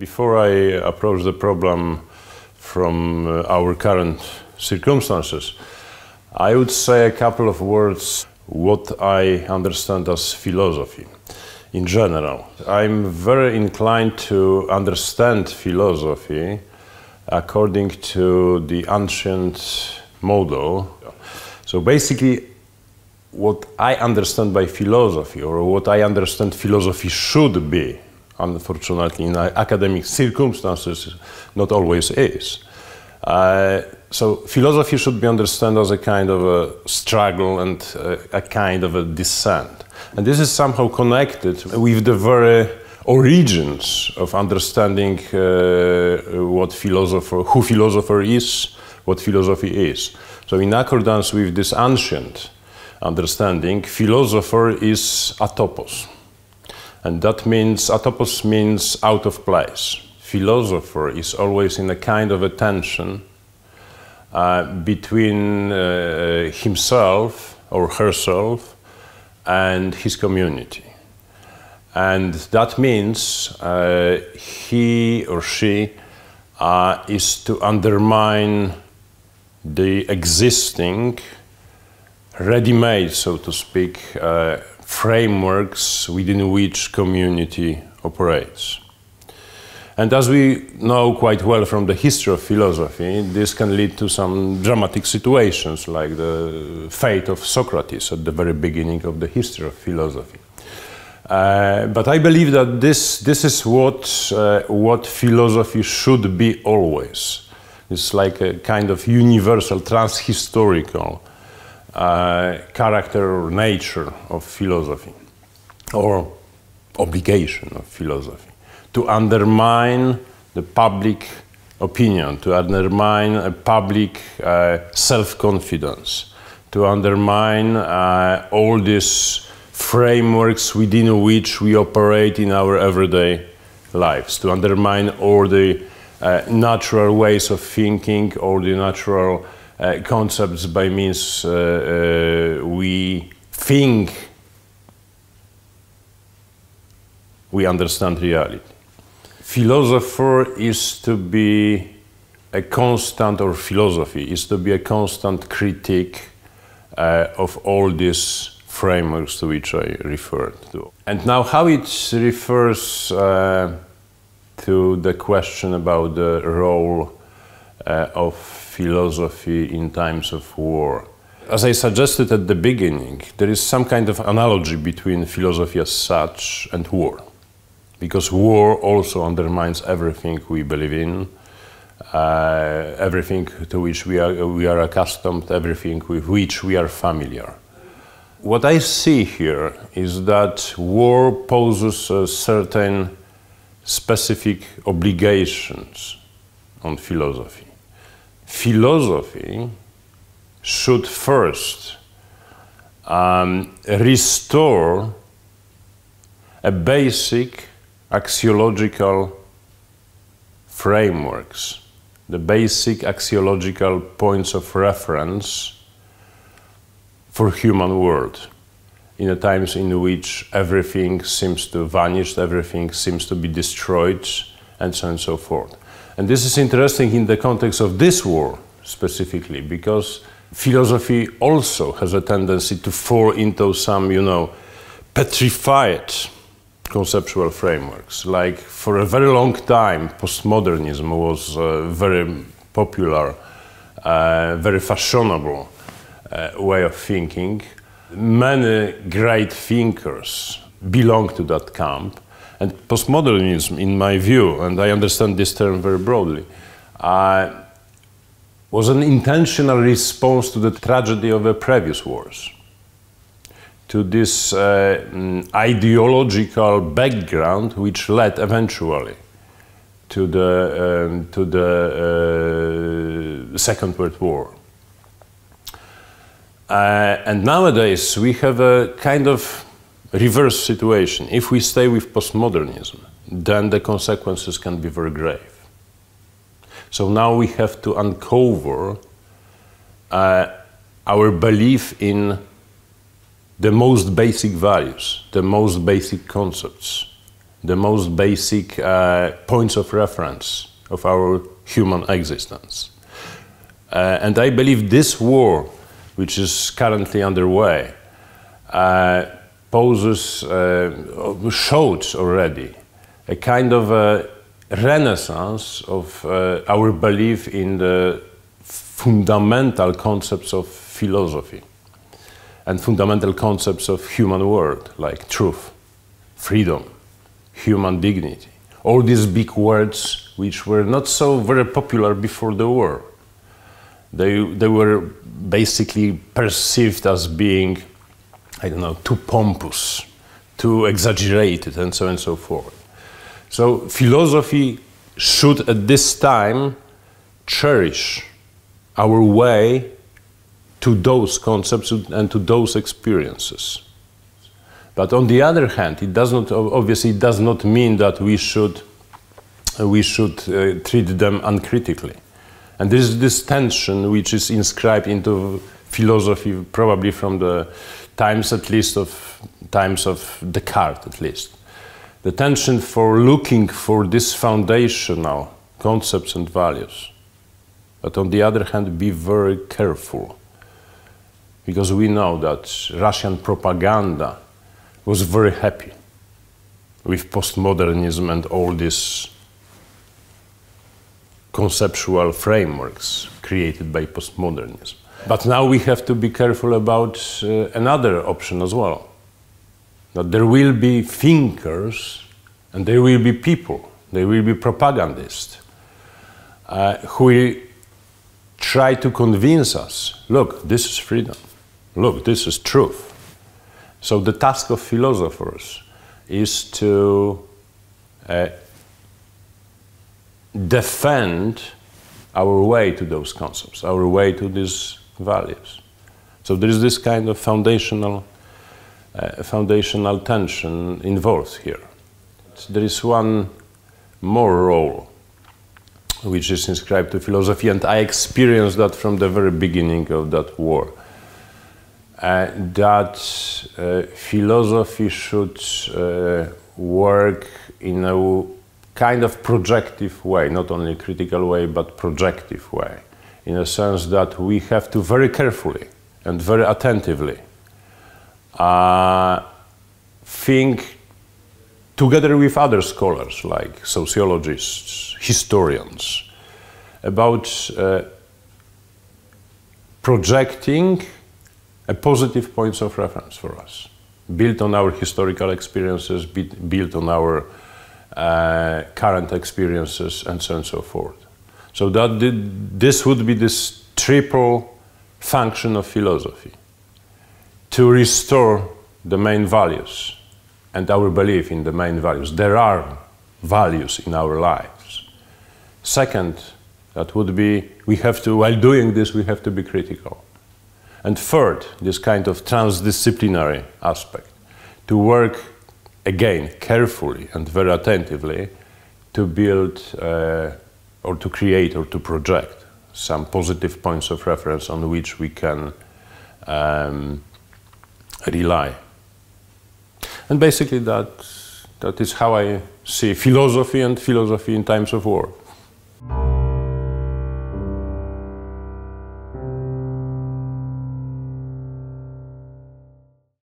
Before I approach the problem from our current circumstances, I would say a couple of words what I understand as philosophy in general. I'm very inclined to understand philosophy according to the ancient model. So basically, what I understand by philosophy, or what I understand philosophy should be, unfortunately in academic circumstances, not always is. So philosophy should be understood as a kind of a struggle and a kind of a descent. And this is somehow connected with the very origins of understanding who philosopher is, what philosophy is. So in accordance with this ancient understanding, philosopher is atopos. And that means, atopos means out of place. Philosopher is always in a kind of a tension between himself or herself and his community. And that means he or she is to undermine the existing, ready-made, so to speak, frameworks within which community operates. And as we know quite well from the history of philosophy, this can lead to some dramatic situations, like the fate of Socrates at the very beginning of the history of philosophy. But I believe that this is what philosophy should be always. It's like a kind of universal, transhistorical character or nature of philosophy, or obligation of philosophy, to undermine the public opinion, to undermine a public self-confidence, to undermine all these frameworks within which we operate in our everyday lives, to undermine all the natural ways of thinking, all the natural concepts by means we think we understand reality. Philosopher is to be a constant, or philosophy is to be a constant critique of all these frameworks to which I referred to. And now how it refers to the question about the role of philosophy in times of war. As I suggested at the beginning, there is some kind of analogy between philosophy as such and war. Because war also undermines everything we believe in, everything to which we are accustomed, everything with which we are familiar. What I see here is that war poses certain specific obligations on philosophy. Philosophy should first restore a basic axiological frameworks, the basic axiological points of reference for human world in the times in which everything seems to vanish, everything seems to be destroyed, and so on and so forth. And this is interesting in the context of this war specifically, because philosophy also has a tendency to fall into some, petrified conceptual frameworks. Like for a very long time, postmodernism was a very popular, very fashionable way of thinking. Many great thinkers belong to that camp. And postmodernism, in my view, and I understand this term very broadly, was an intentional response to the tragedy of the previous wars, to this ideological background which led eventually to the Second World War. And nowadays we have a kind of reverse situation. If we stay with postmodernism, then the consequences can be very grave. So now we have to uncover our belief in the most basic values, the most basic concepts, the most basic points of reference of our human existence. And I believe this war, which is currently underway, showed already a kind of a renaissance of our belief in the fundamental concepts of philosophy and fundamental concepts of human world, like truth, freedom, human dignity. All these big words which were not so very popular before the war. They were basically perceived as being, I don't know, too pompous, too exaggerated, and so on and so forth. So philosophy should at this time cherish our way to those concepts and to those experiences. But on the other hand, it does not, obviously it does not mean that we should treat them uncritically. And there is this tension which is inscribed into philosophy probably from the times of Descartes at least. The tension for looking for these foundational concepts and values. But on the other hand, be very careful. Because we know that Russian propaganda was very happy with postmodernism and all these conceptual frameworks created by postmodernism. But now we have to be careful about another option as well. That there will be thinkers and there will be people, there will be propagandists who will try to convince us, look, this is freedom, look, this is truth. So the task of philosophers is to defend our way to those concepts, our way to these values. So there is this kind of foundational tension involved here. There is one more role which is inscribed to philosophy, and I experienced that from the very beginning of that war. That philosophy should work in a kind of projective way, not only a critical way, but projective way, in a sense that we have to very carefully and very attentively think together with other scholars like sociologists, historians, about projecting a positive points of reference for us, built on our historical experiences, built on our current experiences, and so on and so forth. So that this would be this triple function of philosophy: to restore the main values and our belief in the main values. There are values in our lives. Second, that would be, we have to, while doing this, we have to be critical. And third, this kind of transdisciplinary aspect, to work again carefully and very attentively to build or to create or to project some positive points of reference on which we can rely. And basically that is how I see philosophy and philosophy in times of war.